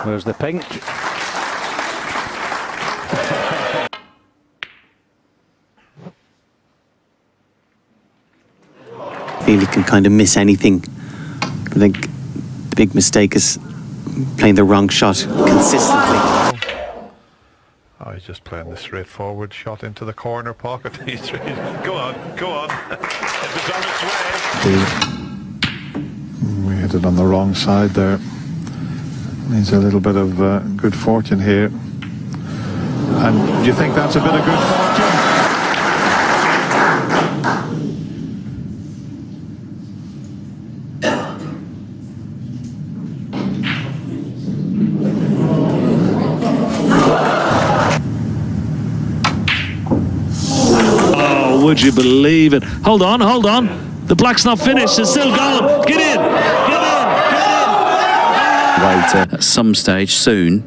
Where's the pink? Feel he can kind of miss anything. I think the big mistake is playing the wrong shot consistently. Oh, he's just playing the straightforward shot into the corner pocket. He's go on, go on. It was on its way. We hit it on the wrong side there. Needs a little bit of good fortune here. And do you think that's a bit of good fortune? Would you believe it? Hold on, hold on. The black's not finished. It's still going. Get in. Get in. Get in. At some stage soon.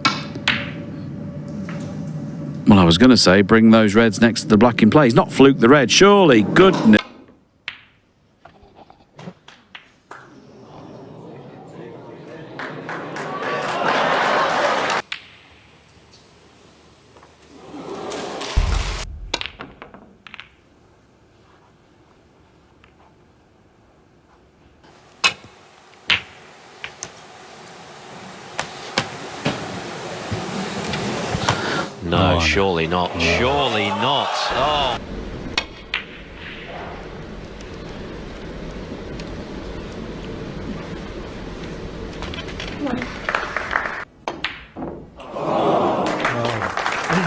Well, I was going to say bring those reds next to the black in play. He's not fluked the red, surely. Goodness. No, surely not. Surely not. Oh.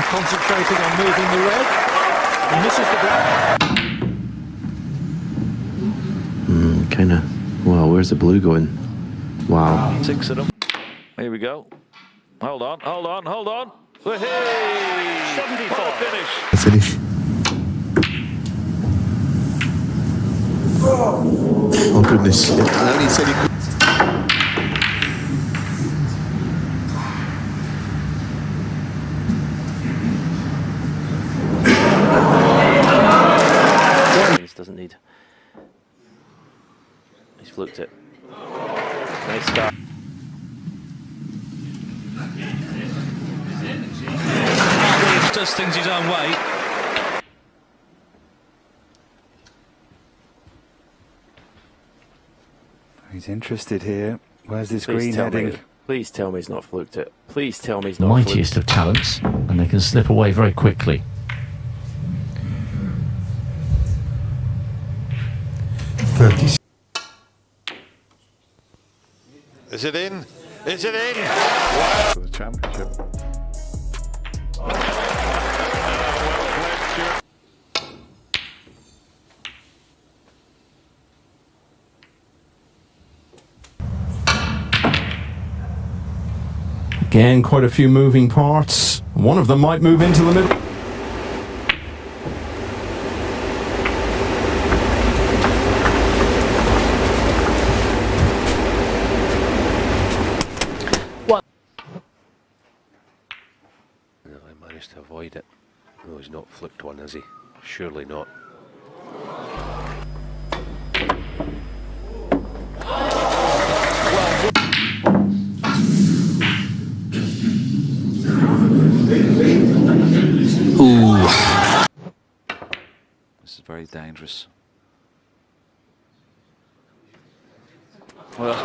Concentrating on moving the red. He misses the black. Kind of. Wow, where's the blue going? Wow. 6 of them. Here we go. Hold on, hold on, hold on. Hey! 74. What a finish. Finish. Oh goodness. I only said he could. Doesn't need. He's fluked it. Nice start. Does things his own way. He's interested here. Where's this green heading? Please tell me he's not fluked it. Please tell me he's not mightiest of talents, and they can slip away very quickly. 30. Is it in? Is it in? Wow. For the championship. Again, quite a few moving parts. One of them might move into the middle. No, I managed to avoid it. No, he's not flicked one, has he? Surely not. Ooh. This is very dangerous. Well.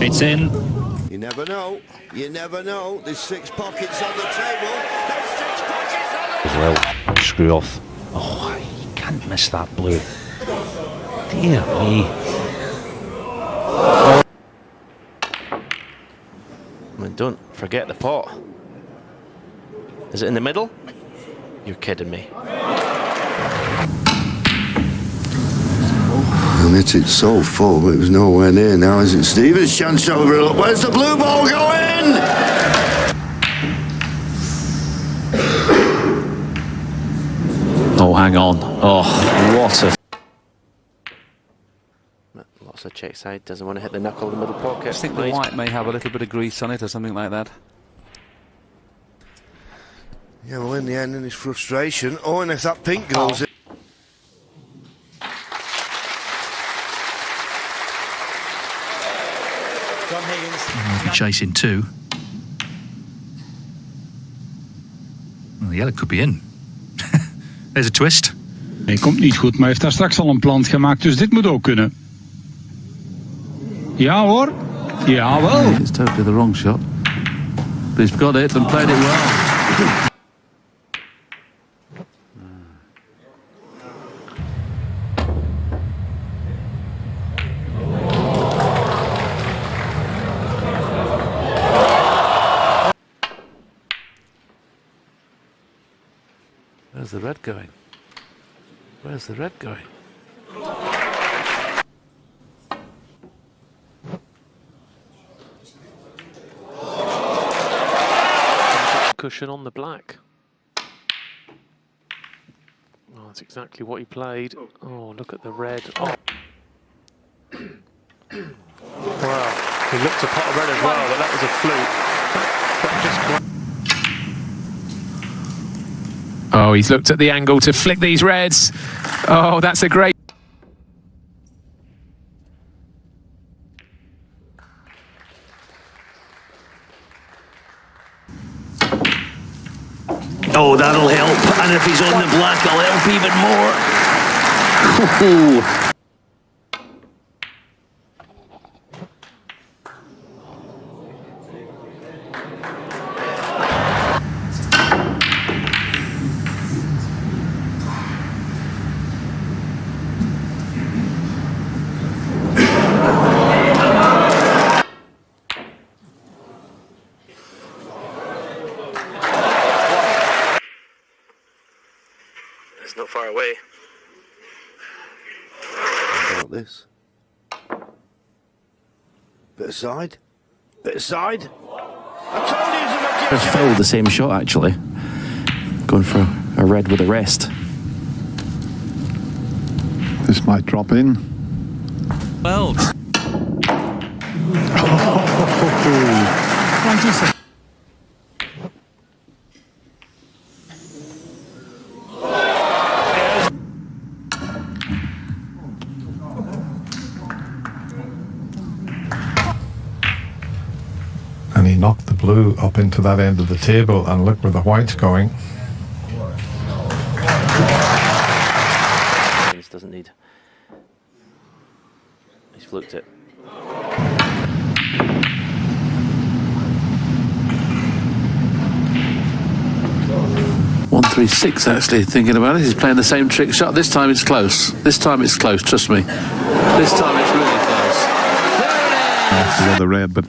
It's in. You never know. You never know. There's 6 pockets on the table. There's 6 pockets on the As well. Screw off. Oh, you can't miss that blue. Dear me. I mean, don't forget the pot. Is it in the middle? You're kidding me. And it's so full, it was nowhere near now, is it? Stevens' chance over it. Where's the blue ball going? Oh, hang on. Oh, what a... Lots also check side, doesn't want to hit the knuckle in the middle pocket. I think the white may have a little bit of grease on it or something like that. Yeah, well, in the end, in his frustration, oh, and if that pink goes in. John Higgins. Be chasing 2. Well, the yellow could be in. There's a twist. Hij komt niet goed, maar heeft daar straks al een plant gemaakt, dus dit moet ook kunnen. Ja hoor. Jawel. It's totally the wrong shot. But he's got it and played it well. Where's the red going? Where's the red going? Cushion on the black. Oh, that's exactly what he played. Oh, look at the red. Oh. Wow, he looked a pot of red as well, but that was a fluke. That just... Oh, he's looked at the angle to flick these reds. Oh, that's a great... Oh, that'll help. And if he's on the black, it'll help even more. It's not far away. About this. Bit of side. Bit of side. I told you he's a magician. Just fouled the same shot actually. Going for a red with a rest. This might drop in. Well. And he knocked the blue up into that end of the table, and look where the white's going. Doesn't need. He's fluked it. 136 actually, thinking about it. He's playing the same trick shot. This time it's close. This time it's close, trust me. This time it's really close. That's the other red, but...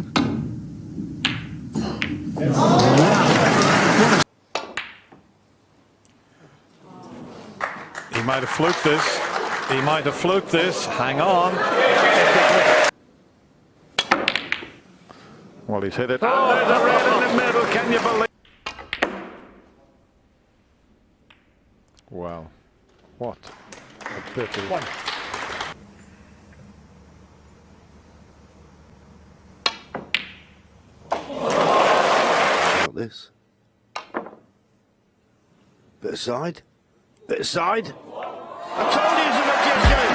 He might have fluked this. He might have fluked this. Hang on. Well, he's hit it. Oh, there's a red in the middle. Can you believe? Wow. What a pity. About this. Bit of side. Bit of side. I told you he's a magician.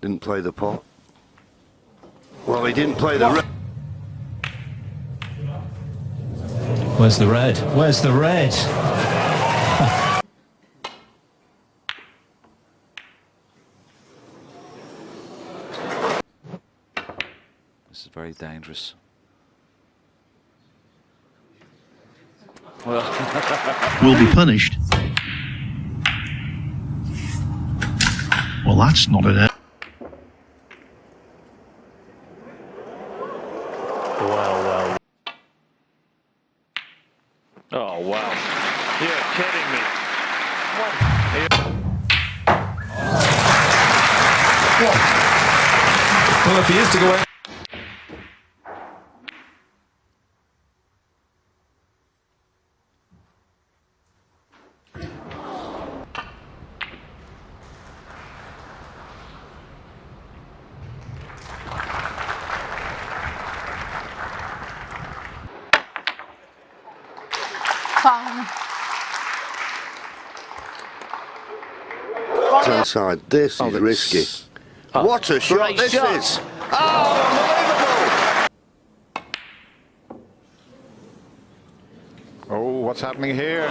Didn't play the pot. Well, he didn't play the red. Where's the red? Where's the red? This is very dangerous. Will be punished. Well, that's not an... Well. Oh, wow. You're kidding me. What? Well, if he is to go out. Inside. This is risky. What a shot this is! Oh, unbelievable! Oh, what's happening here?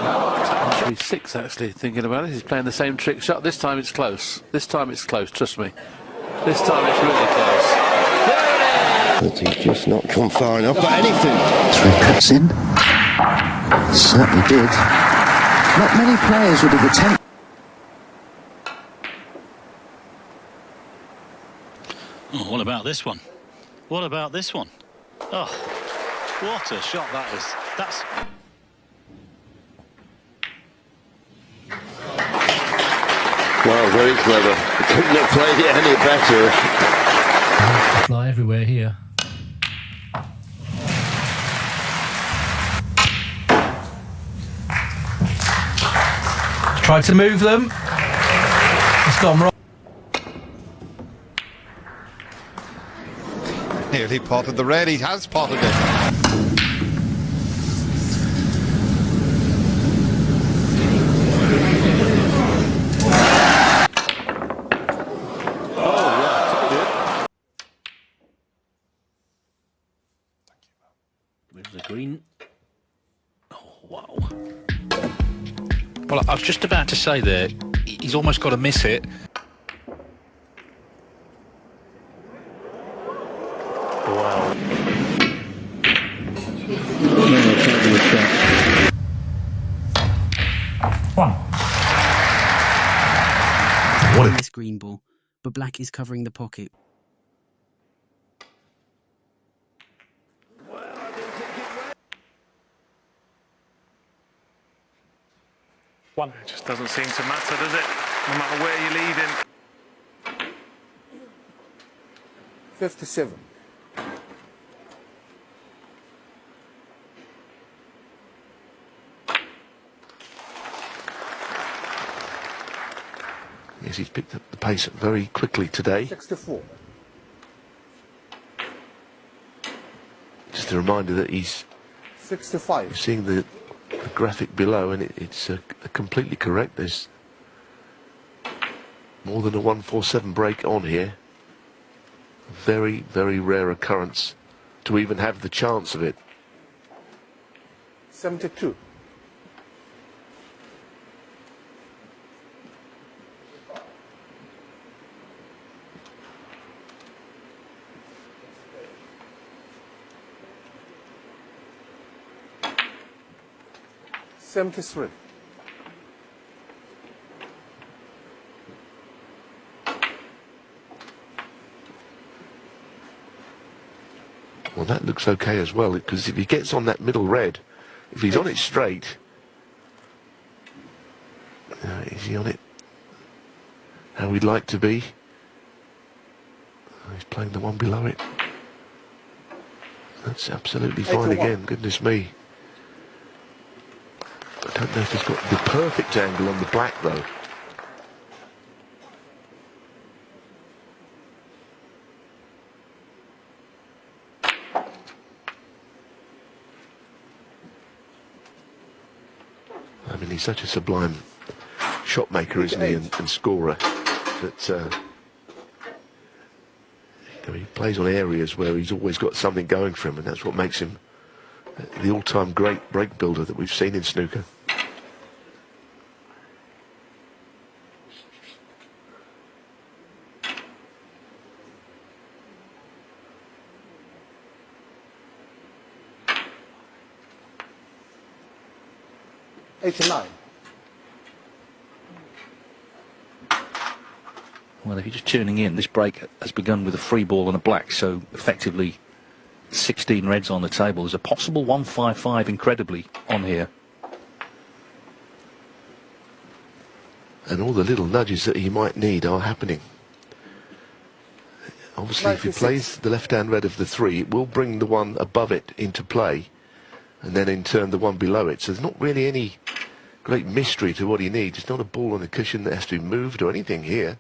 He's 6 actually, thinking about it. He's playing the same trick shot. This time it's close. This time it's close, trust me. This time it's really close. But he's just not come far enough for anything. Thread cuts in. Certainly did. Not many players would have attempted. Oh, what about this one? What about this one? Oh, what a shot that is. That's... Well, very clever. Couldn't have played it any better. Fly everywhere here. Tried to move them. It's gone wrong. Nearly potted the red. He has potted it. Where's the green? Oh, wow. Well, I was just about to say there, he's almost got to miss it. Wow. What this green ball, but black is covering the pocket. One. It just doesn't seem to matter, does it? No matter where you're leading. 57. Yes, he's picked up the pace very quickly today. 64. Just a reminder that he's 65. seeing the graphic below, and it's completely correct. There's more than a 147 break on here. A very, very rare occurrence to even have the chance of it. 72. $73. Well, that looks okay as well, because if he gets on that middle red, if he's on it straight, is he on it how we'd like to be? He's playing the one below it. That's absolutely fine 81. again, goodness me. I don't know if he's got the perfect angle on the black, though. I mean, he's such a sublime shot maker, isn't he, and scorer, that you know, he plays on areas where he's always got something going for him, and that's what makes him the all-time great break builder that we've seen in snooker. $89. Well, if you're just tuning in, this break has begun with a free ball and a black, so effectively 16 reds on the table. There's a possible 155 incredibly on here. And all the little nudges that he might need are happening. Obviously, if he plays the left-hand red of the three, it will bring the one above it into play, and then in turn the one below it. So there's not really any great mystery to what he needs. It's not a ball on a cushion that has to be moved or anything here.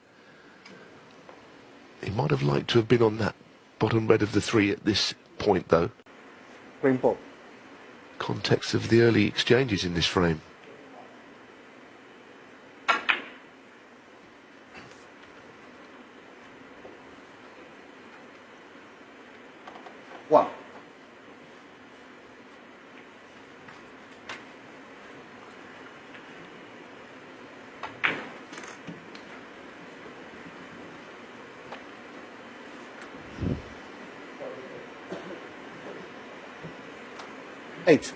He might have liked to have been on that bottom red of the three at this point, though. Green ball. context of the early exchanges in this frame. One. Eight.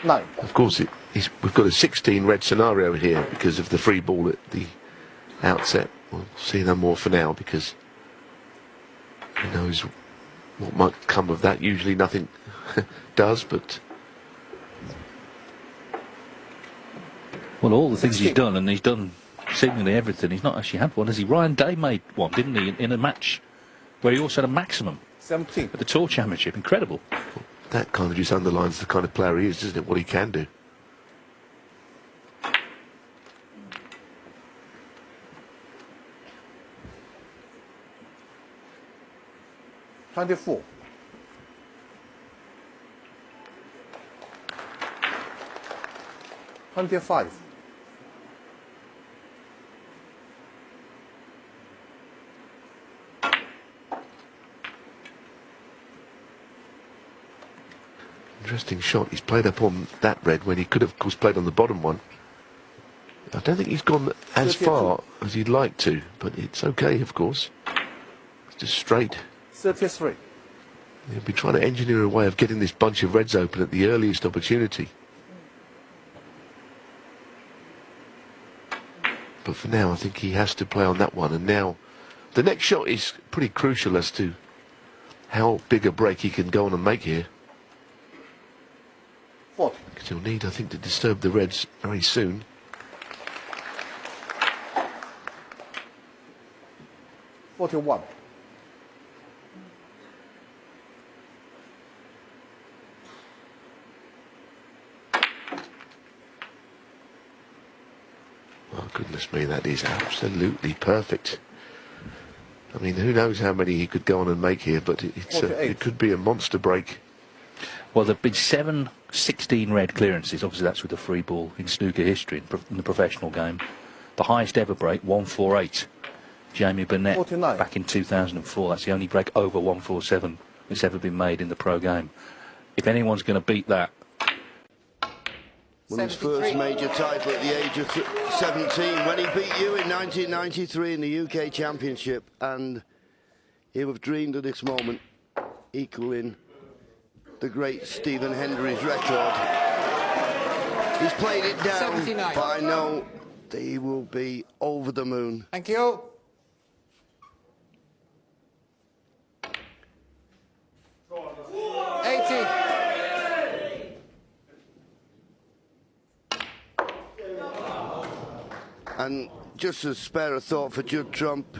Nine. Of course, we've got a 16 red scenario here because of the free ball at the outset. We'll see no more for now because who knows what might come of that. Usually nothing does, but... Well, all the things he's done, and he's done seemingly everything. He's not actually had one, has he? Ryan Day made one, didn't he, in a match where he also had a maximum 17 at the Tour Championship. Incredible. That kind of just underlines the kind of player he is, doesn't it? What he can do. $24. 25. Interesting shot. He's played up on that red when he could have, of course, played on the bottom one. I don't think he's gone as far as he'd like to, but it's okay, of course. It's just straight. 33. He'll be trying to engineer a way of getting this bunch of reds open at the earliest opportunity. But for now, I think he has to play on that one. And now, the next shot is pretty crucial as to how big a break he can go on and make here. 40. Because he'll need, I think, to disturb the reds very soon. $41. Oh, goodness me, that is absolutely perfect. I mean, who knows how many he could go on and make here, but it could be a monster break. Well, there have been 7 16 red clearances. Obviously, that's with the free ball in snooker history in the professional game. The highest ever break, 148. Jamie Burnett 49. Back in 2004. That's the only break over 147 that's ever been made in the pro game. If anyone's going to beat that... Won his first major title at the age of 17 when he beat you in 1993 in the UK Championship, and he would have dreamed of this moment, equaling the great Stephen Hendry's record. He's played it down, 79. But I know that he will be over the moon. Thank you. And just as spare a thought for Judd Trump,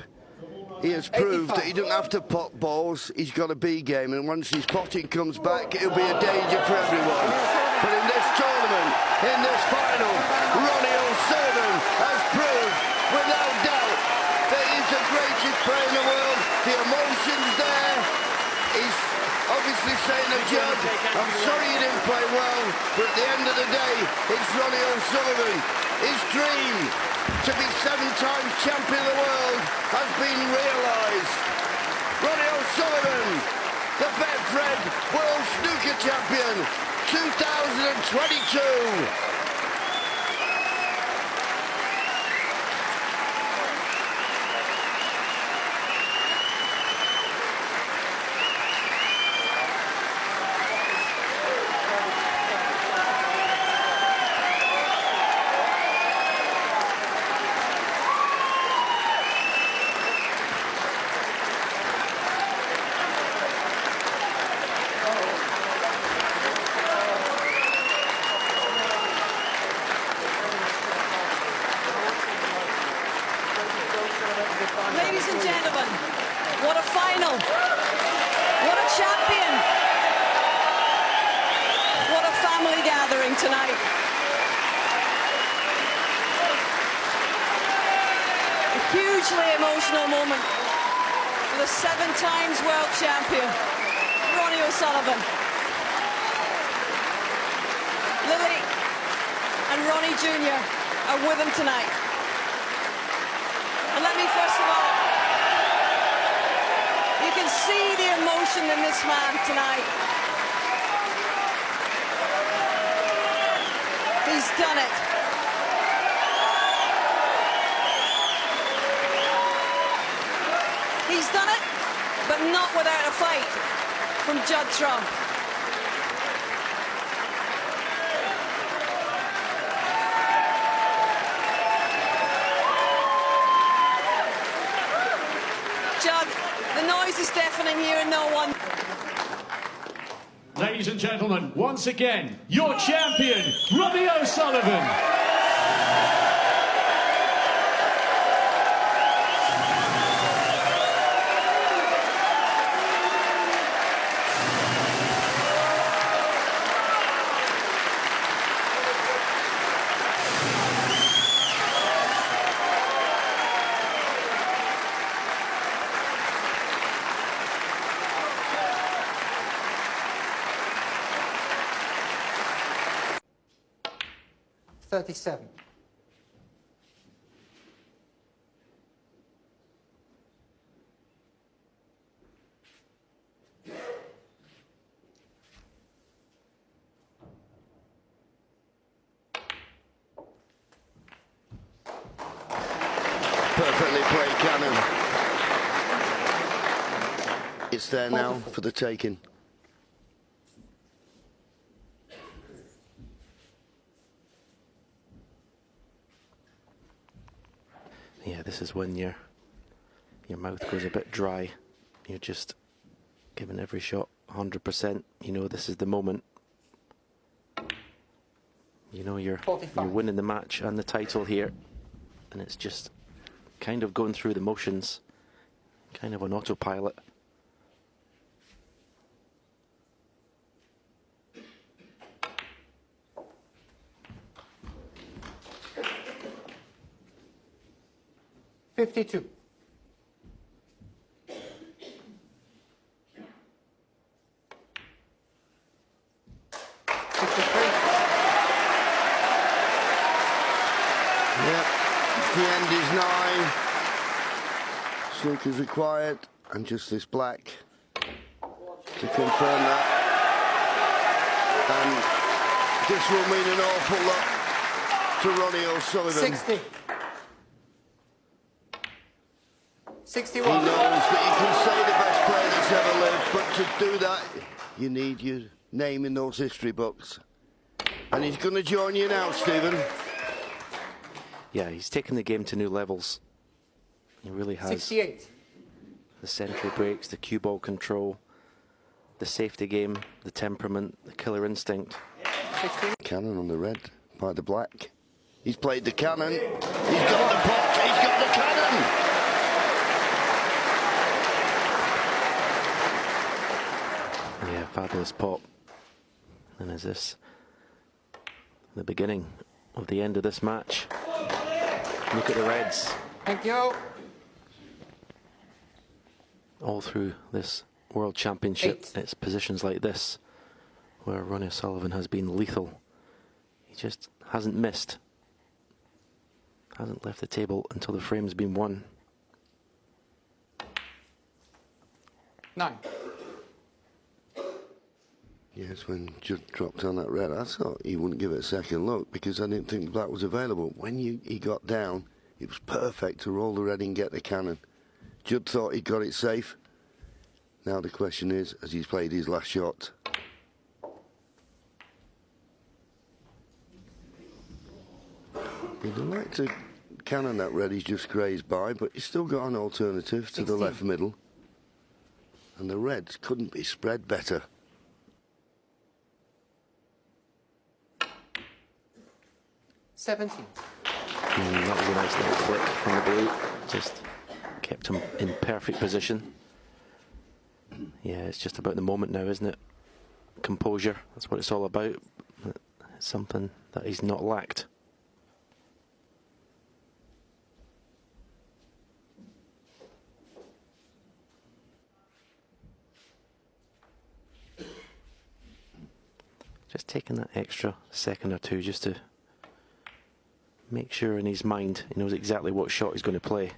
he has proved that he doesn't have to pot balls. He's got a B game, and once his potting comes back, it'll be a danger for everyone. But in this tournament, in this final, Ronnie O'Sullivan has proved, without doubt, that he's the greatest player in the world. The emotion's there. He's obviously saying to Judd, I'm sorry you didn't play well, but at the end of the day, it's Ronnie O'Sullivan. His dream to be 7 times champion of the world has been realised. Ronnie O'Sullivan, the Betfred World Snooker Champion 2022. Ladies and gentlemen, what a final. What a champion. What a family gathering tonight. Hugely emotional moment for the 7 times world champion, Ronnie O'Sullivan. Lily and Ronnie Jr. are with him tonight. And let me first of all, you can see the emotion in this man tonight. He's done it. He's done it, but not without a fight from Judd Trump. Judd, the noise is deafening here and no one. Ladies and gentlemen, once again, your champion, Ronnie O'Sullivan. $37. Perfectly played, Cannon. It's there now for the taking. Yeah, this is when your mouth goes a bit dry. You're just giving every shot 100%. You know this is the moment. You know you're winning the match and the title here, and it's just kind of going through the motions, kind of on autopilot. $52. Yep, the end is nigh. Snooker's required, and just this black to confirm that. And this will mean an awful lot to Ronnie O'Sullivan. 60. 61. He knows that you can say the best player that's ever lived, but to do that, you need your name in those history books. And he's going to join you now, Stephen. Yeah, he's taken the game to new levels. He really has. 68. The century breaks, the cue ball control, the safety game, the temperament, the killer instinct. 16. Cannon on the red by the black. He's played the cannon. He's got the pot. He's got the cannon. Yeah, fabulous pot. And is this the beginning of the end of this match? Look at the reds. Thank you. All through this World Championship, it's positions like this where Ronnie O'Sullivan has been lethal. He just hasn't missed. Hasn't left the table until the frame's been won. 9. Yes, when Judd dropped on that red, I thought he wouldn't give it a second look because I didn't think black was available. When he got down, it was perfect to roll the red and get the cannon. Judd thought he got it safe. Now the question is, as he's played his last shot, he'd like to cannon that red he's just grazed by, but he's still got an alternative to 16. the left middle. And the reds couldn't be spread better. 17. That was a nice little flick from the blue. Just kept him in perfect position. Yeah, it's just about the moment now, isn't it? Composure, that's what it's all about. It's something that he's not lacked. Just taking that extra second or two just to make sure in his mind he knows exactly what shot he's going to play.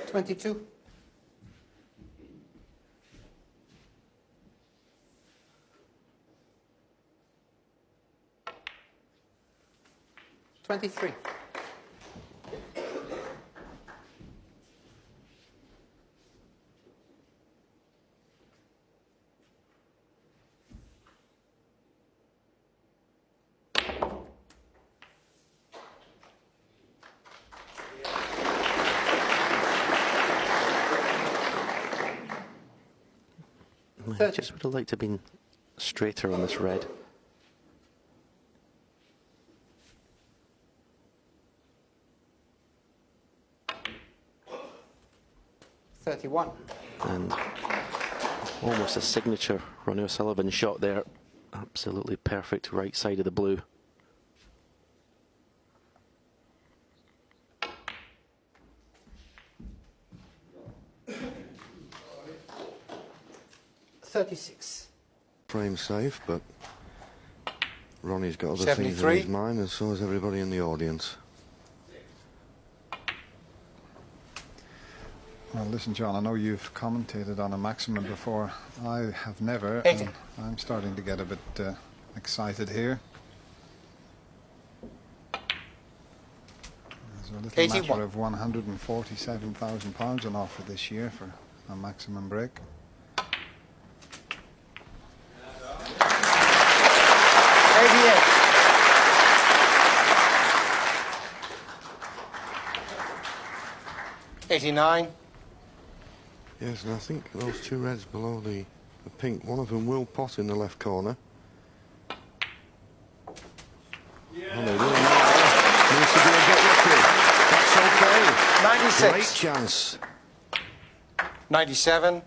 22. $23. I just would have liked to have been straighter on this red. $31. And almost a signature Ronnie O'Sullivan shot there. Absolutely perfect right side of the blue. $36. Frame safe, but Ronnie's got other 73. things in his mind, and so has everybody in the audience. Well, listen, John, I know you've commentated on a maximum before. I have never, 80. and I'm starting to get a bit excited here. There's a little 81. matter of £147,000 on offer this year for a maximum break. 89. Yes, and I think those two reds below the pink, one of them will pot in the left corner. Oh, they will now. Needs to be a bit lucky. That's okay. 96. Great chance. 97.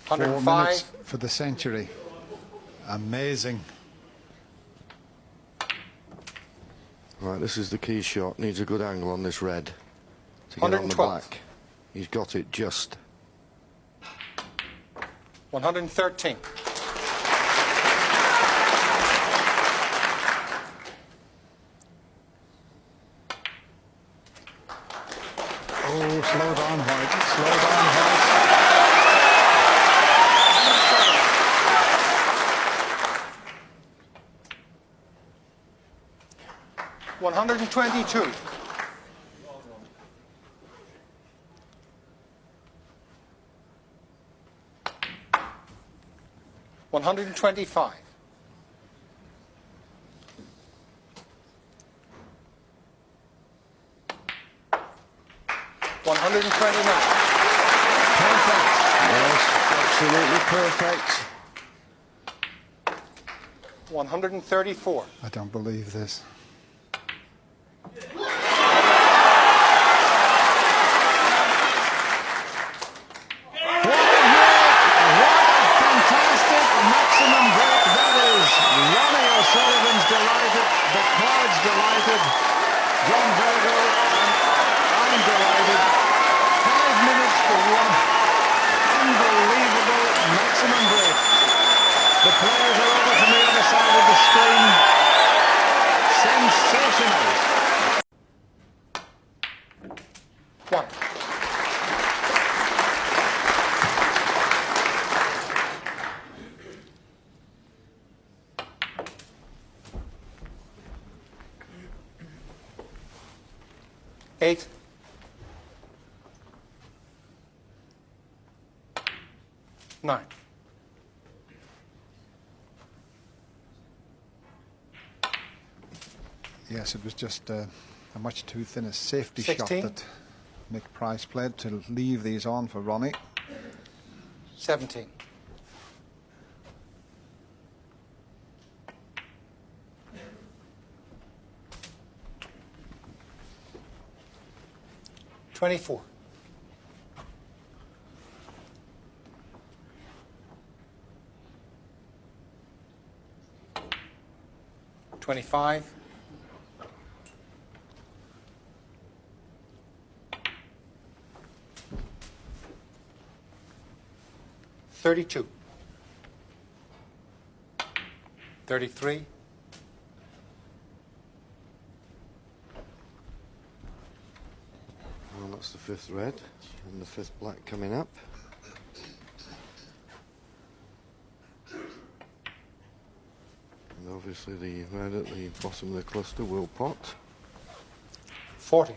4 105. minutes for the century. Amazing. Right, this is the key shot. Needs a good angle on this red to get on the 112. black. He's got it just. 113. Oh, slow down, White. Slow down, White. 122. 125. 129. Perfect. Yes, absolutely perfect. 134. I don't believe this. Maximum break, that is. Ronnie O'Sullivan's delighted, the crowd's delighted, John Virgo, and I'm delighted. 5 minutes for one unbelievable maximum break. The players are over from the other side of the screen. Sensational. 1. Eight. 9. Yes, it was just a much too thin a safety 16. shot that Mick Price played to leave these on for Ronnie. 17. 24. 25. $32. 33. Well, that's the 5th red and the 5th black coming up. And obviously the red at the bottom of the cluster will pot. 40.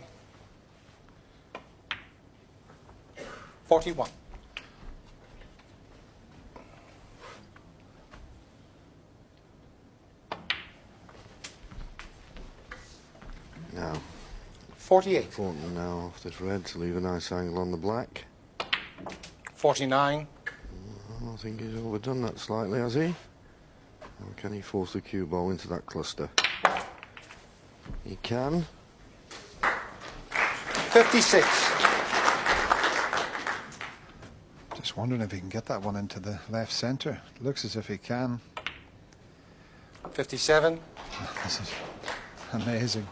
41. Now, 48. Important now off this red to leave a nice angle on the black. 49. I think he's overdone that slightly, has he? Or can he force the cue ball into that cluster? He can. 56. Just wondering if he can get that one into the left centre. Looks as if he can. 57. This is amazing.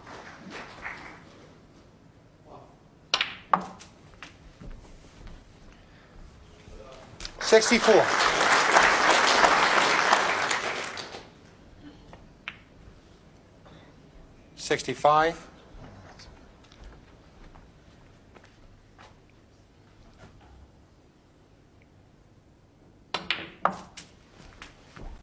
$64. $65.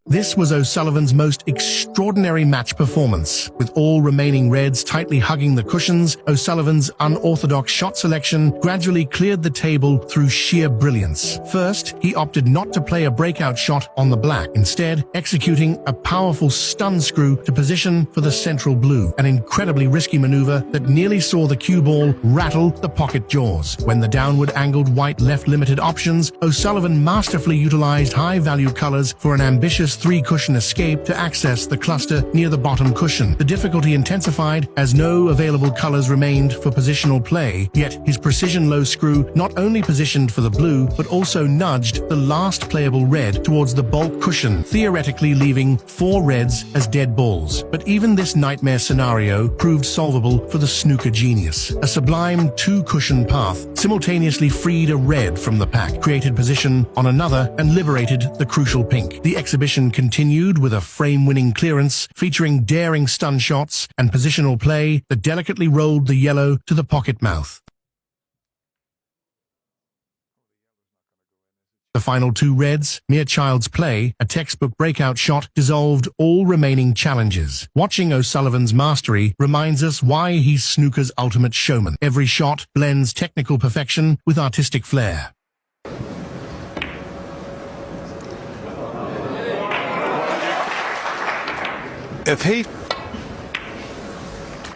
This was O'Sullivan's most extraordinary match performance. With all remaining reds tightly hugging the cushions, O'Sullivan's unorthodox shot selection gradually cleared the table through sheer brilliance. First, he opted not to play a breakout shot on the black, instead executing a powerful stun screw to position for the central blue, an incredibly risky maneuver that nearly saw the cue ball rattle the pocket jaws. When the downward angled white left limited options, O'Sullivan masterfully utilized high-value colors for an ambitious three-cushion escape to access the cluster near the bottom cushion. The difficulty intensified as no available colors remained for positional play, yet his precision low screw not only positioned for the blue, but also nudged the last playable red towards the bulk cushion, theoretically leaving 4 reds as dead balls. But even this nightmare scenario proved solvable for the snooker genius. A sublime 2-cushion path simultaneously freed a red from the pack, created position on another, and liberated the crucial pink. The exhibition continued with a frame-winning clearance featuring daring stun shots and positional play that delicately rolled the yellow to the pocket mouth. The final 2 reds, mere child's play, a textbook breakout shot, dissolved all remaining challenges. Watching O'Sullivan's mastery reminds us why he's snooker's ultimate showman. Every shot blends technical perfection with artistic flair. If he...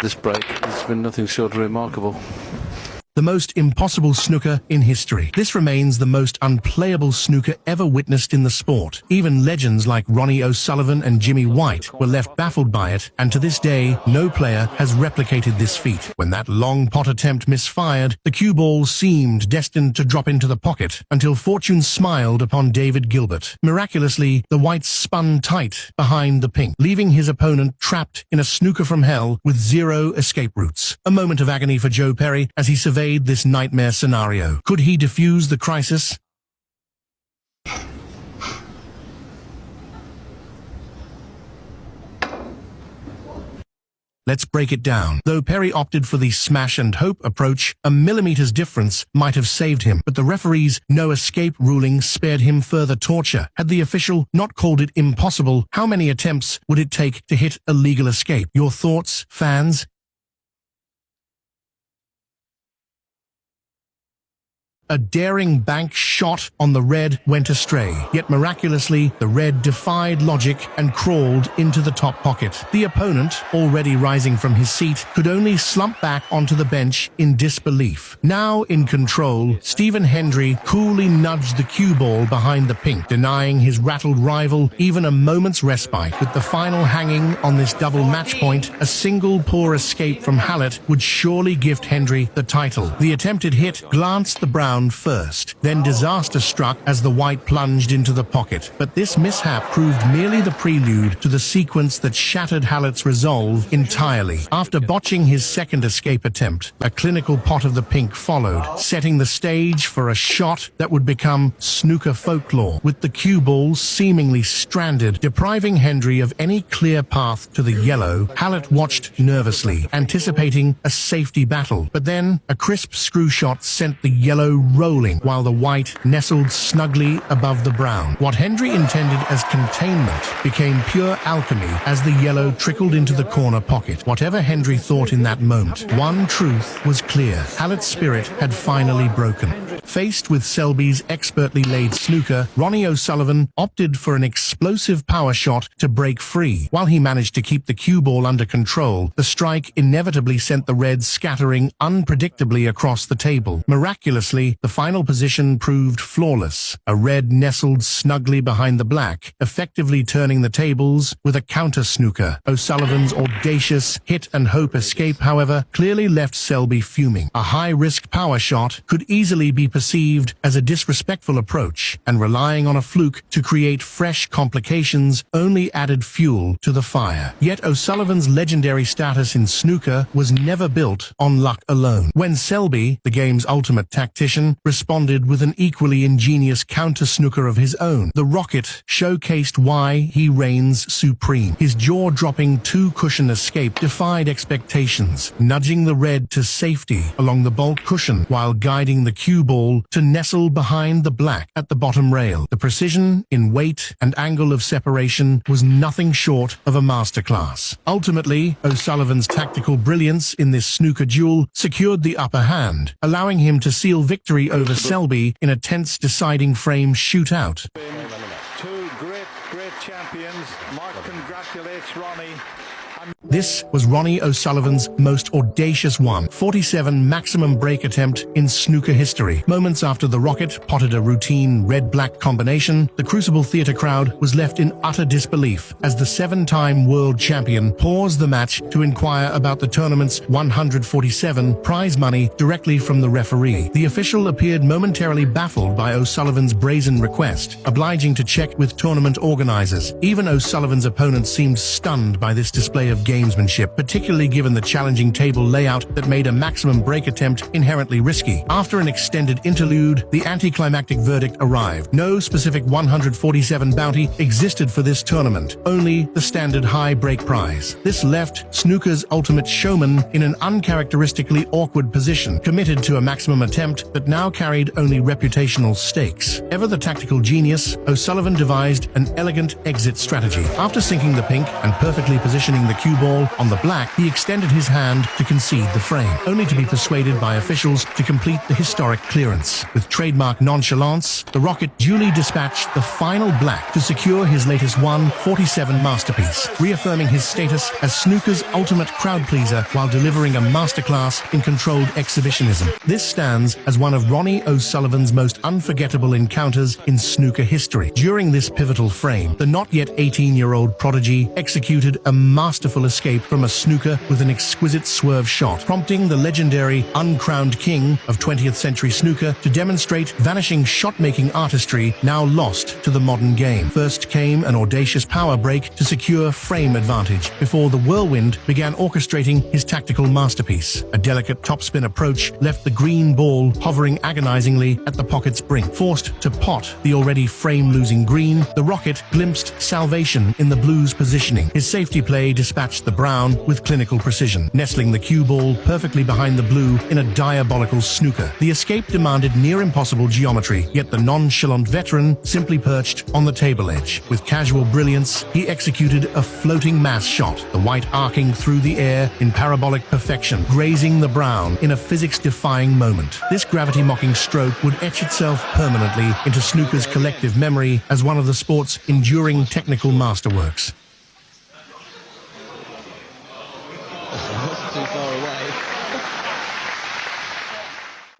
This break has been nothing short of remarkable. The most impossible snooker in history. This remains the most unplayable snooker ever witnessed in the sport. Even legends like Ronnie O'Sullivan and Jimmy White were left baffled by it, and to this day, no player has replicated this feat. When that long pot attempt misfired, the cue ball seemed destined to drop into the pocket, until fortune smiled upon David Gilbert. Miraculously, the whites spun tight behind the pink, leaving his opponent trapped in a snooker from hell with 0 escape routes. A moment of agony for Joe Perry as he surveyed this nightmare scenario. Could he defuse the crisis? Let's break it down. Though Perry opted for the smash and hope approach, a millimeter's difference might have saved him, but the referee's no escape ruling spared him further torture. Had the official not called it impossible, how many attempts would it take to hit a legal escape? Your thoughts, fans? A daring bank shot on the red went astray, yet miraculously, the red defied logic and crawled into the top pocket. The opponent, already rising from his seat, could only slump back onto the bench in disbelief. Now in control, Stephen Hendry coolly nudged the cue ball behind the pink, denying his rattled rival even a moment's respite. With the final hanging on this double match point, a single poor escape from Hallett would surely gift Hendry the title. The attempted hit glanced the brow brown first. Then disaster struck as the white plunged into the pocket. But this mishap proved merely the prelude to the sequence that shattered Hallett's resolve entirely. After botching his second escape attempt, a clinical pot of the pink followed, setting the stage for a shot that would become snooker folklore. With the cue ball seemingly stranded, depriving Hendry of any clear path to the yellow, Hallett watched nervously, anticipating a safety battle. But then, a crisp screw shot sent the yellow rolling, while the white nestled snugly above the brown. What Hendry intended as containment became pure alchemy as the yellow trickled into the corner pocket. Whatever Hendry thought in that moment, one truth was clear. Hallett's spirit had finally broken. Faced with Selby's expertly laid snooker, Ronnie O'Sullivan opted for an explosive power shot to break free. While he managed to keep the cue ball under control, the strike inevitably sent the Reds scattering unpredictably across the table. Miraculously, the final position proved flawless. A red nestled snugly behind the black, effectively turning the tables with a counter snooker. O'Sullivan's audacious hit-and-hope escape, however, clearly left Selby fuming. A high-risk power shot could easily be perceived as a disrespectful approach, and relying on a fluke to create fresh complications only added fuel to the fire. Yet O'Sullivan's legendary status in snooker was never built on luck alone. When Selby, the game's ultimate tactician, responded with an equally ingenious counter-snooker of his own, the Rocket showcased why he reigns supreme. His jaw-dropping two-cushion escape defied expectations, nudging the red to safety along the bulk cushion while guiding the cue ball to nestle behind the black at the bottom rail. The precision in weight and angle of separation was nothing short of a masterclass. Ultimately, O'Sullivan's tactical brilliance in this snooker duel secured the upper hand, allowing him to seal victory over Selby in a tense deciding frame shootout. Two great champions. Mark congratulates Ronnie. This was Ronnie O'Sullivan's most audacious 147 maximum break attempt in snooker history. Moments after the Rocket potted a routine red-black combination, the Crucible Theatre crowd was left in utter disbelief as the 7-time world champion paused the match to inquire about the tournament's 147 prize money directly from the referee. The official appeared momentarily baffled by O'Sullivan's brazen request, obliging to check with tournament organizers. Even O'Sullivan's opponent seemed stunned by this display of gamesmanship, particularly given the challenging table layout that made a maximum break attempt inherently risky. After an extended interlude, the anticlimactic verdict arrived. No specific 147 bounty existed for this tournament, only the standard high break prize. This left snooker's ultimate showman in an uncharacteristically awkward position, committed to a maximum attempt that now carried only reputational stakes. Ever the tactical genius, O'Sullivan devised an elegant exit strategy. After sinking the pink and perfectly positioning the cue ball on the black, he extended his hand to concede the frame, only to be persuaded by officials to complete the historic clearance. With trademark nonchalance, the Rocket duly dispatched the final black to secure his latest 147 masterpiece, reaffirming his status as snooker's ultimate crowd pleaser while delivering a masterclass in controlled exhibitionism. This stands as one of Ronnie O'Sullivan's most unforgettable encounters in snooker history. During this pivotal frame, the not yet 18-year-old prodigy executed a masterful escape from a snooker with an exquisite swerve shot, prompting the legendary uncrowned king of 20th century snooker to demonstrate vanishing shot-making artistry now lost to the modern game. First came an audacious power break to secure frame advantage before the whirlwind began orchestrating his tactical masterpiece. A delicate topspin approach left the green ball hovering agonizingly at the pocket's brink. Forced to pot the already frame-losing green, the Rocket glimpsed salvation in the blue's positioning. His safety play dispatched the brown with clinical precision, nestling the cue ball perfectly behind the blue in a diabolical snooker. The escape demanded near impossible geometry, yet the nonchalant veteran simply perched on the table edge. With casual brilliance, he executed a floating mass shot, the white arcing through the air in parabolic perfection, grazing the brown in a physics-defying moment. This gravity-mocking stroke would etch itself permanently into snooker's collective memory as one of the sport's enduring technical masterworks. Too far away.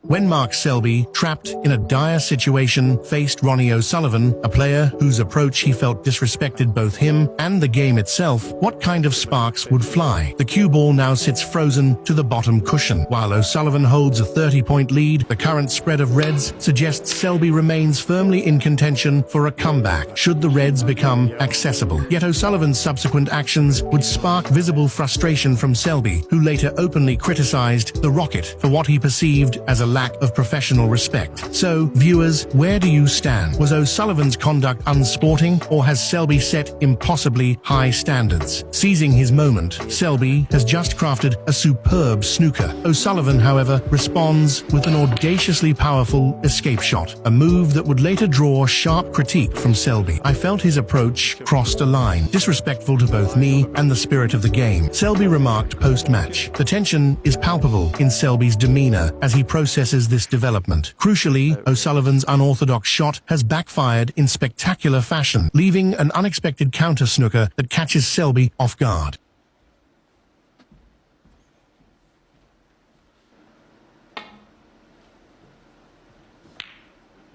When Mark Selby, trapped in a dire situation, faced Ronnie O'Sullivan, a player whose approach he felt disrespected both him and the game itself, what kind of sparks would fly? The cue ball now sits frozen to the bottom cushion. While O'Sullivan holds a 30-point lead, the current spread of reds suggests Selby remains firmly in contention for a comeback should the reds become accessible. Yet O'Sullivan's subsequent actions would spark visible frustration from Selby, who later openly criticized the Rocket for what he perceived as a lack of professional respect. So, viewers, where do you stand? Was O'Sullivan's conduct unsporting, or has Selby set impossibly high standards? Seizing his moment, Selby has just crafted a superb snooker. O'Sullivan, however, responds with an audaciously powerful escape shot, a move that would later draw sharp critique from Selby. I felt his approach crossed a line, disrespectful to both me and the spirit of the game. Selby remarked post-match, "The tension is palpable in Selby's demeanor as he processes this development." Crucially, O'Sullivan's unorthodox shot has backfired in spectacular fashion, leaving an unexpected counter-snooker that catches Selby off guard.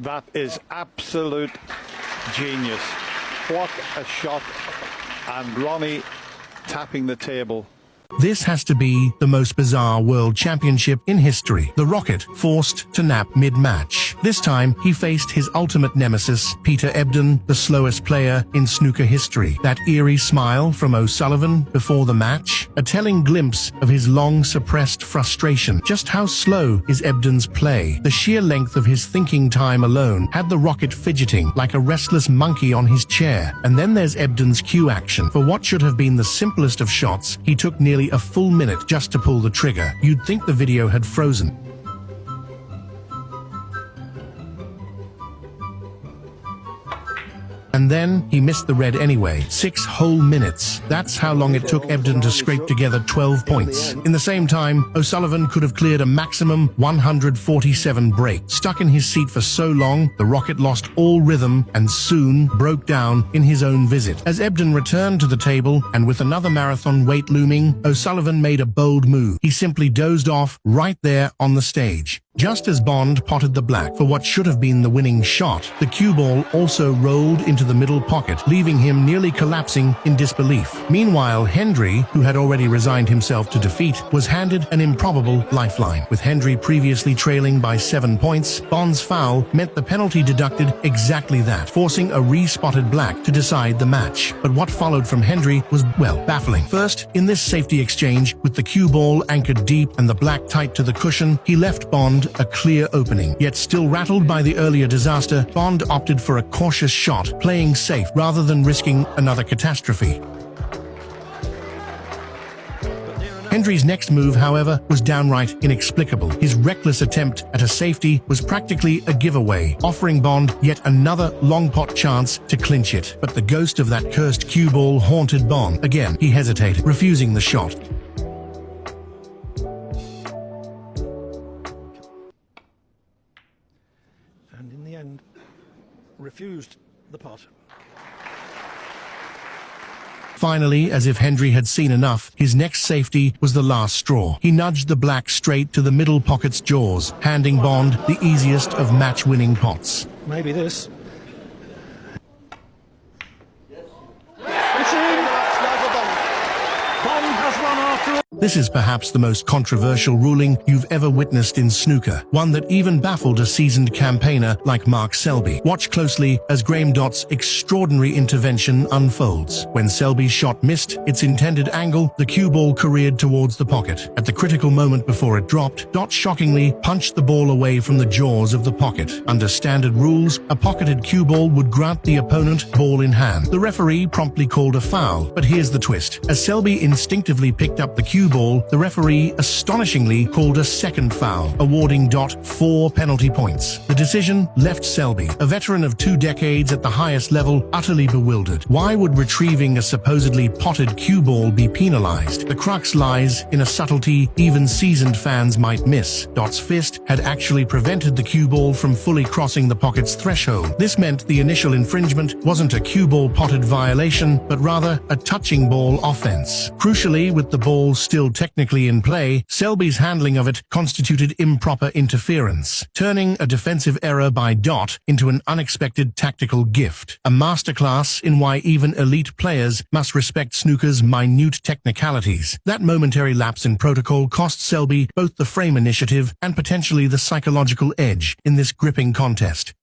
That is absolute genius. What a shot. And Ronnie tapping the table. This has to be the most bizarre world championship in history. The Rocket forced to nap mid-match. This time, he faced his ultimate nemesis, Peter Ebdon, the slowest player in snooker history. That eerie smile from O'Sullivan before the match, a telling glimpse of his long-suppressed frustration. Just how slow is Ebdon's play? The sheer length of his thinking time alone had the Rocket fidgeting like a restless monkey on his chair. And then there's Ebdon's cue action. For what should have been the simplest of shots, he took nearly a full minute just to pull the trigger. You'd think the video had frozen. And then he missed the red anyway. 6 whole minutes. That's how long it took Ebdon to scrape together 12 points. In the same time, O'Sullivan could have cleared a maximum 147 break. Stuck in his seat for so long, the Rocket lost all rhythm and soon broke down in his own visit. As Ebdon returned to the table, and with another marathon wait looming, O'Sullivan made a bold move. He simply dozed off right there on the stage. Just as Bond potted the black for what should have been the winning shot, the cue ball also rolled into the middle pocket, leaving him nearly collapsing in disbelief. Meanwhile, Hendry, who had already resigned himself to defeat, was handed an improbable lifeline. With Hendry previously trailing by 7 points, Bond's foul meant the penalty deducted exactly that, forcing a re-spotted black to decide the match. But what followed from Hendry was, well, baffling. First, in this safety exchange, with the cue ball anchored deep and the black tight to the cushion, he left Bond a clear opening. Yet still rattled by the earlier disaster, Bond opted for a cautious shot, playing safe rather than risking another catastrophe. Hendry's next move, however, was downright inexplicable. His reckless attempt at a safety was practically a giveaway, offering Bond yet another long pot chance to clinch it. But the ghost of that cursed cue ball haunted Bond. Again, he hesitated, refusing the shot. Refused the pot. Finally, as if Hendry had seen enough, his next safety was the last straw. He nudged the black straight to the middle pocket's jaws, handing Bond the easiest of match-winning pots. Maybe this. This is perhaps the most controversial ruling you've ever witnessed in snooker, one that even baffled a seasoned campaigner like Mark Selby. Watch closely as Graham Dott's extraordinary intervention unfolds. When Selby's shot missed its intended angle, the cue ball careered towards the pocket. At the critical moment before it dropped, Dott shockingly punched the ball away from the jaws of the pocket. Under standard rules, a pocketed cue ball would grant the opponent ball in hand. The referee promptly called a foul, but here's the twist. As Selby instinctively picked up the cue ball, the referee astonishingly called a second foul, awarding Dott 4 penalty points. The decision left Selby, a veteran of 2 decades at the highest level, utterly bewildered. Why would retrieving a supposedly potted cue ball be penalized? The crux lies in a subtlety even seasoned fans might miss. Dott's fist had actually prevented the cue ball from fully crossing the pocket's threshold. This meant the initial infringement wasn't a cue ball potted violation, but rather a touching ball offense. Crucially, with the ball still still technically in play, Selby's handling of it constituted improper interference, turning a defensive error by Dot into an unexpected tactical gift. A masterclass in why even elite players must respect snooker's minute technicalities. That momentary lapse in protocol cost Selby both the frame initiative and potentially the psychological edge in this gripping contest.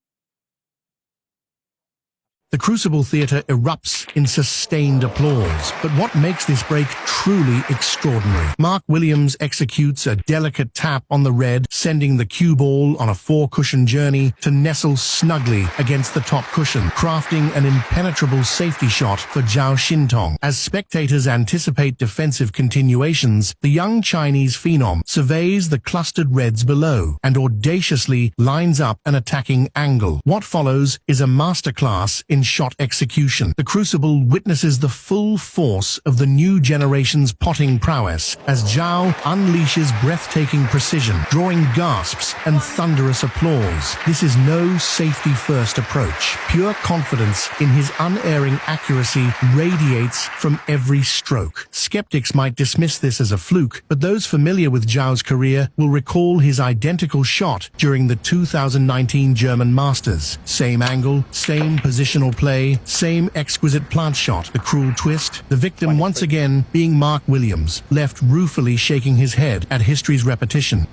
The Crucible Theatre erupts in sustained applause. But what makes this break truly extraordinary? Mark Williams executes a delicate tap on the red, sending the cue ball on a four-cushion journey to nestle snugly against the top cushion, crafting an impenetrable safety shot for Zhao Xintong. As spectators anticipate defensive continuations, the young Chinese phenom surveys the clustered reds below and audaciously lines up an attacking angle. What follows is a masterclass in shot execution. The Crucible witnesses the full force of the new generation's potting prowess as Zhao unleashes breathtaking precision, drawing gasps and thunderous applause. This is no safety-first approach. Pure confidence in his unerring accuracy radiates from every stroke. Skeptics might dismiss this as a fluke, but those familiar with Zhao's career will recall his identical shot during the 2019 German Masters. Same angle, same positional play, same exquisite plant shot. The cruel twist, the victim once again being Mark Williams, left ruefully shaking his head at history's repetition.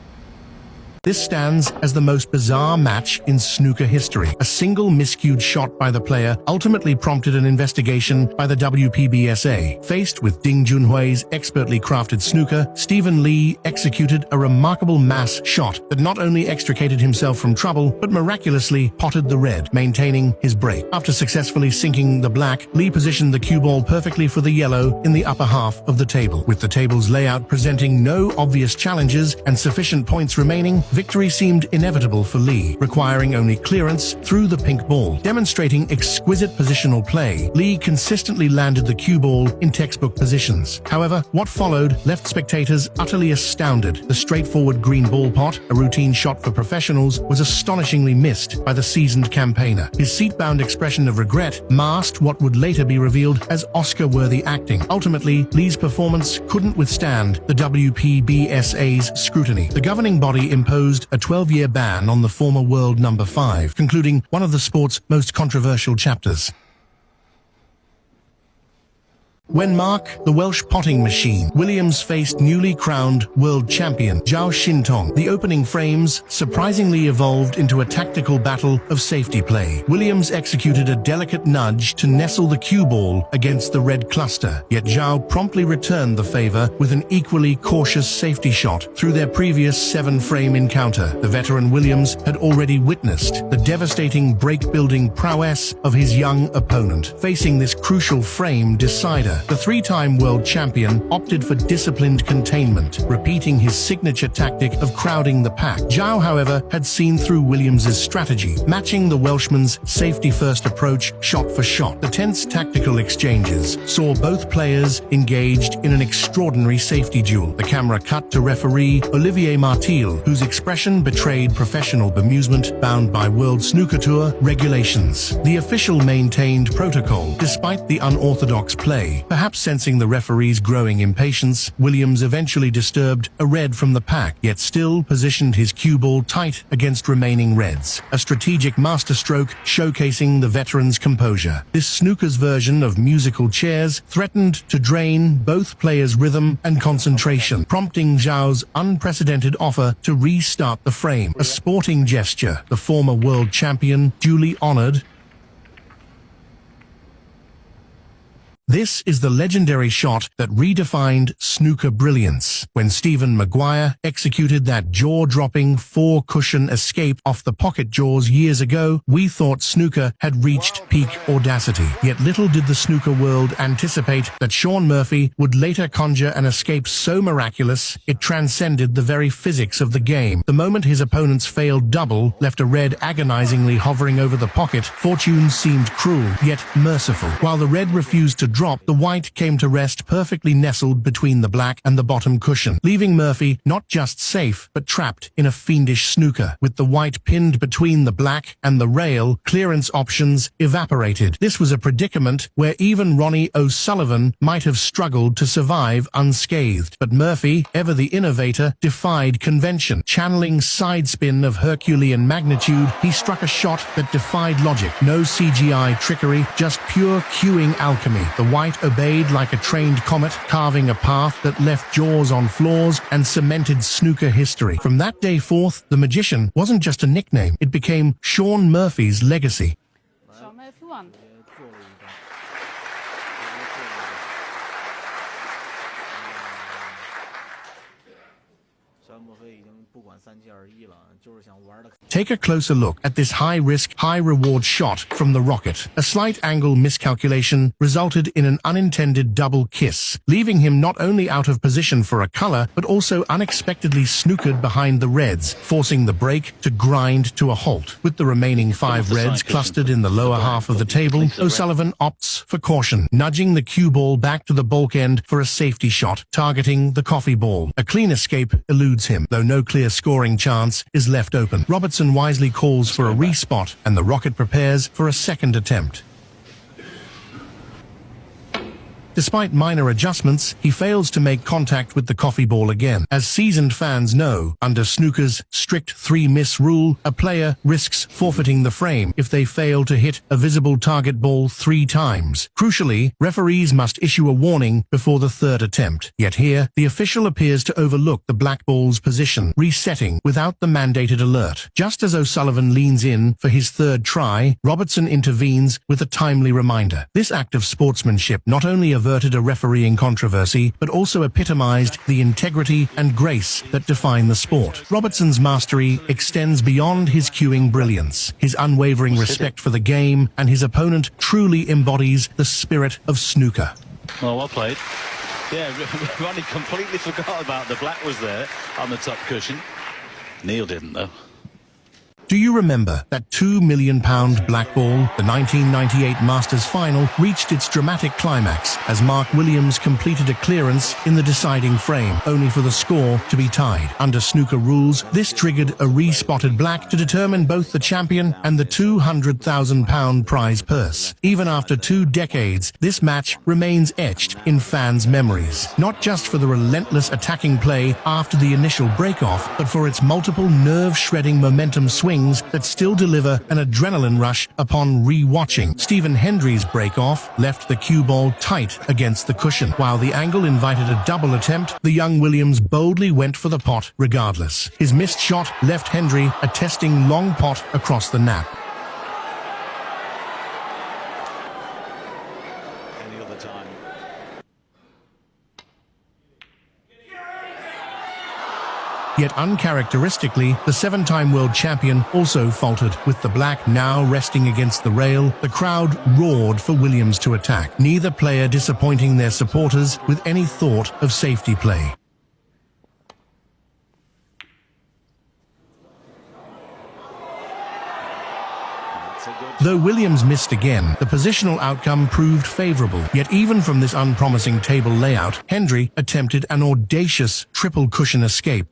This stands as the most bizarre match in snooker history. A single miscued shot by the player ultimately prompted an investigation by the WPBSA. Faced with Ding Junhui's expertly crafted snooker, Stephen Lee executed a remarkable mass shot that not only extricated himself from trouble, but miraculously potted the red, maintaining his break. After successfully sinking the black, Lee positioned the cue ball perfectly for the yellow in the upper half of the table. With the table's layout presenting no obvious challenges and sufficient points remaining, victory seemed inevitable for Lee, requiring only clearance through the pink ball. Demonstrating exquisite positional play, Lee consistently landed the cue ball in textbook positions. However, what followed left spectators utterly astounded. The straightforward green ball pot, a routine shot for professionals, was astonishingly missed by the seasoned campaigner. His seat-bound expression of regret masked what would later be revealed as Oscar-worthy acting. Ultimately, Lee's performance couldn't withstand the WPBSA's scrutiny. The governing body imposed a 12-year ban on the former world number 5, concluding one of the sport's most controversial chapters. When Mark, the Welsh potting machine, Williams faced newly crowned world champion Zhao Xintong, the opening frames surprisingly evolved into a tactical battle of safety play. Williams executed a delicate nudge to nestle the cue ball against the red cluster, yet Zhao promptly returned the favor with an equally cautious safety shot through their previous 7-frame encounter. The veteran Williams had already witnessed the devastating break-building prowess of his young opponent. Facing this crucial frame decider, the 3-time world champion opted for disciplined containment, repeating his signature tactic of crowding the pack. Zhao, however, had seen through Williams's strategy, matching the Welshman's safety-first approach shot for shot. The tense tactical exchanges saw both players engaged in an extraordinary safety duel. The camera cut to referee Olivier Martil, whose expression betrayed professional bemusement bound by World Snooker Tour regulations. The official maintained protocol, despite the unorthodox play. Perhaps sensing the referee's growing impatience, Williams eventually disturbed a red from the pack, yet still positioned his cue ball tight against remaining reds. A strategic masterstroke showcasing the veteran's composure. This snooker's version of musical chairs threatened to drain both players' rhythm and concentration, prompting Zhao's unprecedented offer to restart the frame. A sporting gesture, the former world champion duly honored. This is the legendary shot that redefined snooker brilliance, when Stephen Maguire executed that jaw-dropping 4-cushion escape off the pocket jaws years ago. We thought snooker had reached peak audacity, yet little did the snooker world anticipate that Shaun Murphy would later conjure an escape so miraculous it transcended the very physics of the game. The moment his opponent's failed double left a red agonizingly hovering over the pocket, fortune seemed cruel, yet merciful. While the red refused to drop, the white came to rest perfectly nestled between the black and the bottom cushion, leaving Murphy not just safe, but trapped in a fiendish snooker. With the white pinned between the black and the rail, clearance options evaporated. This was a predicament where even Ronnie O'Sullivan might have struggled to survive unscathed. But Murphy, ever the innovator, defied convention. Channeling side spin of Herculean magnitude, he struck a shot that defied logic. No CGI trickery, just pure cueing alchemy. The white obeyed like a trained comet, carving a path that left jaws on floors and cemented snooker history. From that day forth, the magician wasn't just a nickname, it became Shaun Murphy's legacy. Shaun Murphy won. Take a closer look at this high-risk, high-reward shot from the rocket. A slight angle miscalculation resulted in an unintended double kiss, leaving him not only out of position for a color, but also unexpectedly snookered behind the reds, forcing the break to grind to a halt. With the remaining 5 reds clustered in the lower half of the table, O'Sullivan opts for caution, nudging the cue ball back to the bulk end for a safety shot, targeting the coffee ball. A clean escape eludes him, though no clear scoring chance is left open. Robertson wisely calls for a respot, and the rocket prepares for a second attempt. Despite minor adjustments, he fails to make contact with the coffee ball again. As seasoned fans know, under snooker's strict 3-miss rule, a player risks forfeiting the frame if they fail to hit a visible target ball 3 times. Crucially, referees must issue a warning before the 3rd attempt. Yet here, the official appears to overlook the black ball's position, resetting without the mandated alert. Just as O'Sullivan leans in for his 3rd try, Robertson intervenes with a timely reminder. This act of sportsmanship not only averted a refereeing controversy, but also epitomized the integrity and grace that define the sport. Robertson's mastery extends beyond his cueing brilliance. His unwavering respect for the game and his opponent truly embodies the spirit of snooker. Well played. Yeah, Ronnie completely forgot about the black was there on the top cushion. Neil didn't, though. Do you remember that £2 million black ball? The 1998 Masters final reached its dramatic climax as Mark Williams completed a clearance in the deciding frame, only for the score to be tied. Under snooker rules, this triggered a re-spotted black to determine both the champion and the £200,000 prize purse. Even after 2 decades, this match remains etched in fans' memories, not just for the relentless attacking play after the initial break-off, but for its multiple nerve-shredding momentum swings that still deliver an adrenaline rush upon re-watching. Stephen Hendry's break-off left the cue ball tight against the cushion. While the angle invited a double attempt, the young Williams boldly went for the pot regardless. His missed shot left Hendry a testing long pot across the nap. Any other time. Yet uncharacteristically, the 7-time world champion also faltered. With the black now resting against the rail, the crowd roared for Williams to attack, neither player disappointing their supporters with any thought of safety play. Though Williams missed again, the positional outcome proved favorable. Yet even from this unpromising table layout, Hendry attempted an audacious triple cushion escape.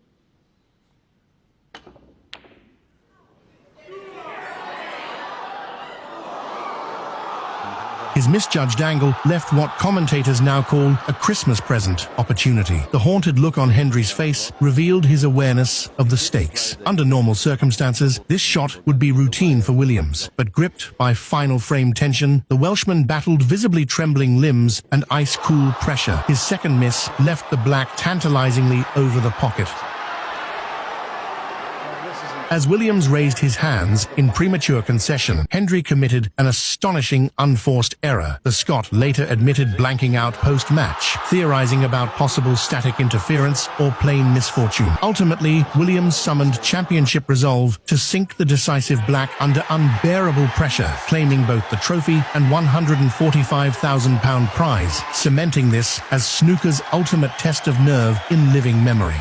His misjudged angle left what commentators now call a Christmas present opportunity. The haunted look on Hendry's face revealed his awareness of the stakes. Under normal circumstances, this shot would be routine for Williams, but gripped by final frame tension, the Welshman battled visibly trembling limbs and ice-cool pressure. His second miss left the black tantalizingly over the pocket. As Williams raised his hands in premature concession, Hendry committed an astonishing unforced error. The Scot later admitted blanking out post-match, theorizing about possible static interference or plain misfortune. Ultimately, Williams summoned championship resolve to sink the decisive black under unbearable pressure, claiming both the trophy and £145,000 prize, cementing this as snooker's ultimate test of nerve in living memory.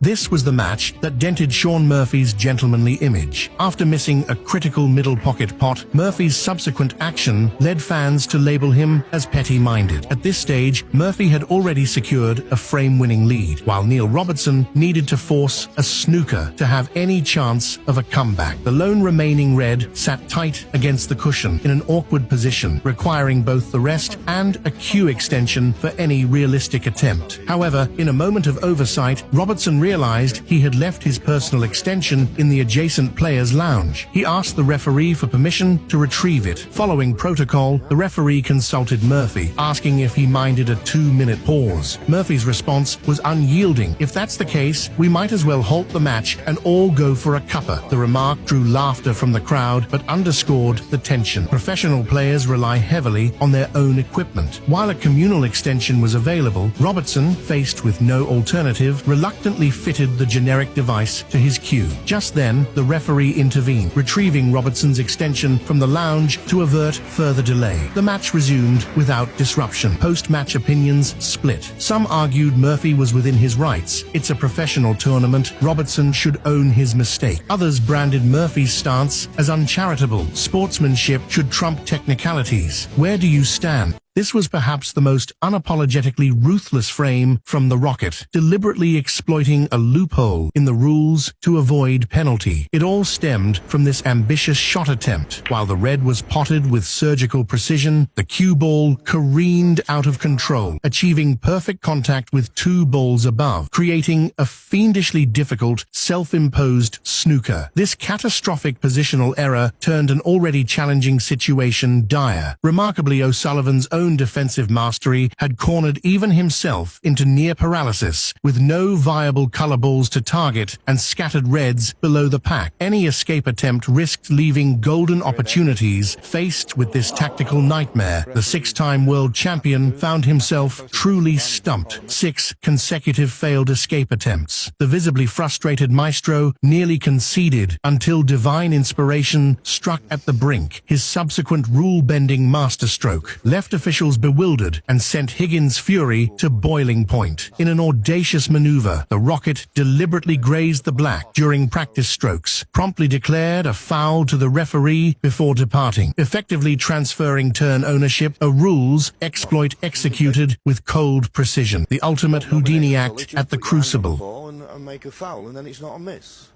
This was the match that dented Shaun Murphy's gentlemanly image. After missing a critical middle pocket pot, Murphy's subsequent action led fans to label him as petty-minded. At this stage, Murphy had already secured a frame-winning lead, while Neil Robertson needed to force a snooker to have any chance of a comeback. The lone remaining red sat tight against the cushion in an awkward position, requiring both the rest and a cue extension for any realistic attempt. However, in a moment of oversight, Robertson realized he had left his personal extension in the adjacent players' lounge. He asked the referee for permission to retrieve it. Following protocol, the referee consulted Murphy, asking if he minded a 2-minute pause. Murphy's response was unyielding. "If that's the case, we might as well halt the match and all go for a cuppa." The remark drew laughter from the crowd, but underscored the tension. Professional players rely heavily on their own equipment. While a communal extension was available, Robertson, faced with no alternative, reluctantly fitted the generic device to his cue. Just then, the referee intervened, retrieving Robertson's extension from the lounge to avert further delay. The match resumed without disruption. Post-match opinions split. Some argued Murphy was within his rights. It's a professional tournament. Robertson should own his mistake. Others branded Murphy's stance as uncharitable. Sportsmanship should trump technicalities. Where do you stand? This was perhaps the most unapologetically ruthless frame from the Rocket, deliberately exploiting a loophole in the rules to avoid penalty. It all stemmed from this ambitious shot attempt. While the red was potted with surgical precision, the cue ball careened out of control, achieving perfect contact with 2 balls above, creating a fiendishly difficult, self-imposed snooker. This catastrophic positional error turned an already challenging situation dire. Remarkably, O'Sullivan's own defensive mastery had cornered even himself into near paralysis, with no viable color balls to target and scattered reds below the pack. Any escape attempt risked leaving golden opportunities. Faced with this tactical nightmare, the 6-time world champion found himself truly stumped. 6 consecutive failed escape attempts. The visibly frustrated maestro nearly conceded until divine inspiration struck at the brink. His subsequent rule-bending masterstroke left officials bewildered and sent Higgins' fury to boiling point. In an audacious maneuver, the Rocket deliberately grazed the black during practice strokes, promptly declared a foul to the referee before departing, effectively transferring turn ownership, a rules exploit executed with cold precision. The ultimate Houdini act at the crucible. And make a foul, and then it's not a miss.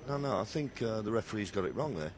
No, I think the referee's got it wrong there.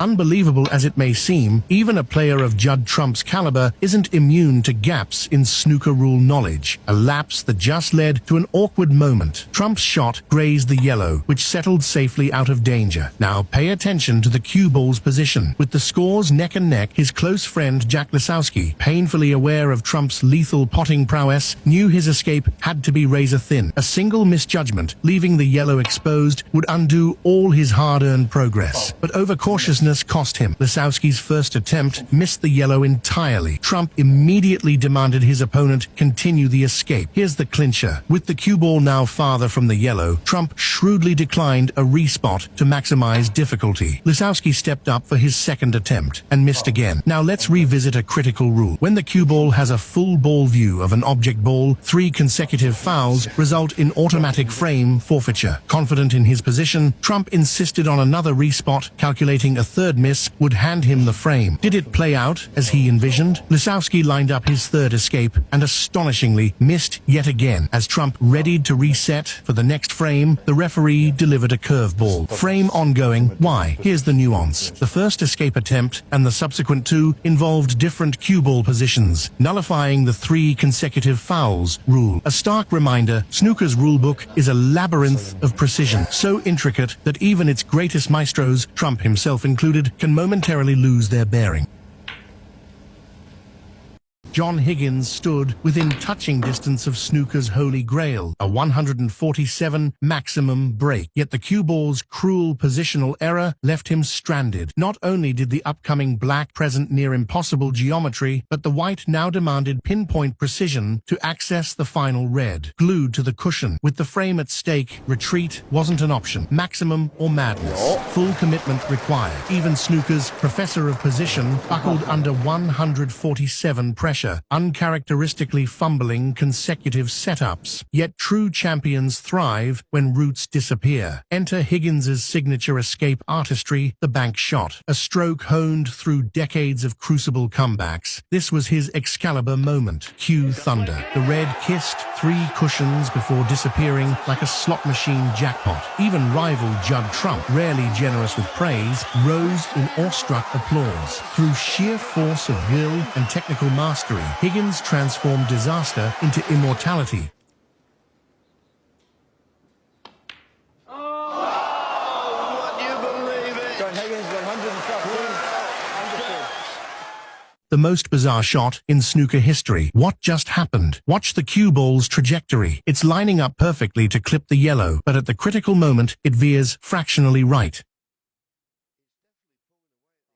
Unbelievable as it may seem, even a player of Judd Trump's caliber isn't immune to gaps in snooker rule knowledge, a lapse that just led to an awkward moment. Trump's shot grazed the yellow, which settled safely out of danger. Now pay attention to the cue ball's position. With the scores neck and neck, his close friend Jack Lisowski, painfully aware of Trump's lethal potting prowess, knew his escape had to be razor-thin. A single misjudgment, leaving the yellow exposed, would undo all his hard-earned progress. But overcautiousness cost him. Lisowski's first attempt missed the yellow entirely. Trump immediately demanded his opponent continue the escape. Here's the clincher. With the cue ball now farther from the yellow, Trump shrewdly declined a respot to maximize difficulty. Lisowski stepped up for his second attempt and missed again. Now let's revisit a critical rule. When the cue ball has a full ball view of an object ball, 3 consecutive fouls result in automatic frame forfeiture. Confident in his position, Trump insisted on another respot, calculating a third miss would hand him the frame. Did it play out as he envisioned? Lisowski lined up his third escape and astonishingly missed yet again. As Trump readied to reset for the next frame, the referee delivered a curveball. Frame ongoing. Why? Here's the nuance. The first escape attempt and the subsequent 2 involved different cue ball positions, nullifying the 3 consecutive fouls rule. A stark reminder, snooker's rulebook is a labyrinth of precision, so intricate that even its greatest maestros, Trump himself included, can momentarily lose their bearing. John Higgins stood within touching distance of snooker's holy grail, a 147 maximum break. Yet the cue ball's cruel positional error left him stranded. Not only did the upcoming black present near impossible geometry, but the white now demanded pinpoint precision to access the final red. Glued to the cushion, with the frame at stake, retreat wasn't an option. Maximum or madness. Full commitment required. Even snooker's professor of position buckled under 147 pressure. pressure, uncharacteristically fumbling consecutive setups. Yet true champions thrive when roots disappear. Enter Higgins's signature escape artistry, the bank shot, a stroke honed through decades of crucible comebacks. This was his Excalibur moment. Cue thunder. The red kissed 3 cushions before disappearing like a slot machine jackpot. Even rival Judd Trump, rarely generous with praise, rose in awestruck applause. Through sheer force of will and technical mastery, Higgins transformed disaster into immortality. The most bizarre shot in snooker history. What just happened? Watch the cue ball's trajectory. It's lining up perfectly to clip the yellow, but at the critical moment, it veers fractionally right.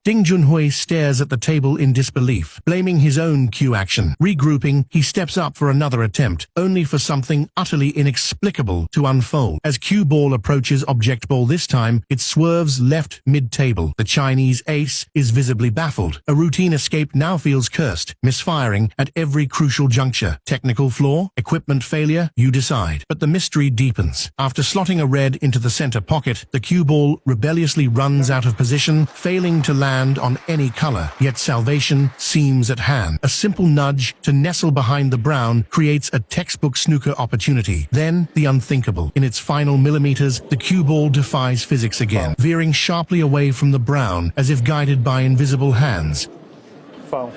Ding Junhui stares at the table in disbelief, blaming his own cue action. Regrouping, he steps up for another attempt, only for something utterly inexplicable to unfold. As cue ball approaches object ball this time, it swerves left mid-table. The Chinese ace is visibly baffled. A routine escape now feels cursed, misfiring at every crucial juncture. Technical flaw? Equipment failure? You decide. But the mystery deepens. After slotting a red into the center pocket, the cue ball rebelliously runs out of position, failing to land on any color, yet salvation seems at hand. A simple nudge to nestle behind the brown creates a textbook snooker opportunity. Then, the unthinkable. In its final millimeters, the cue ball defies physics again, veering sharply away from the brown as if guided by invisible hands. Foul.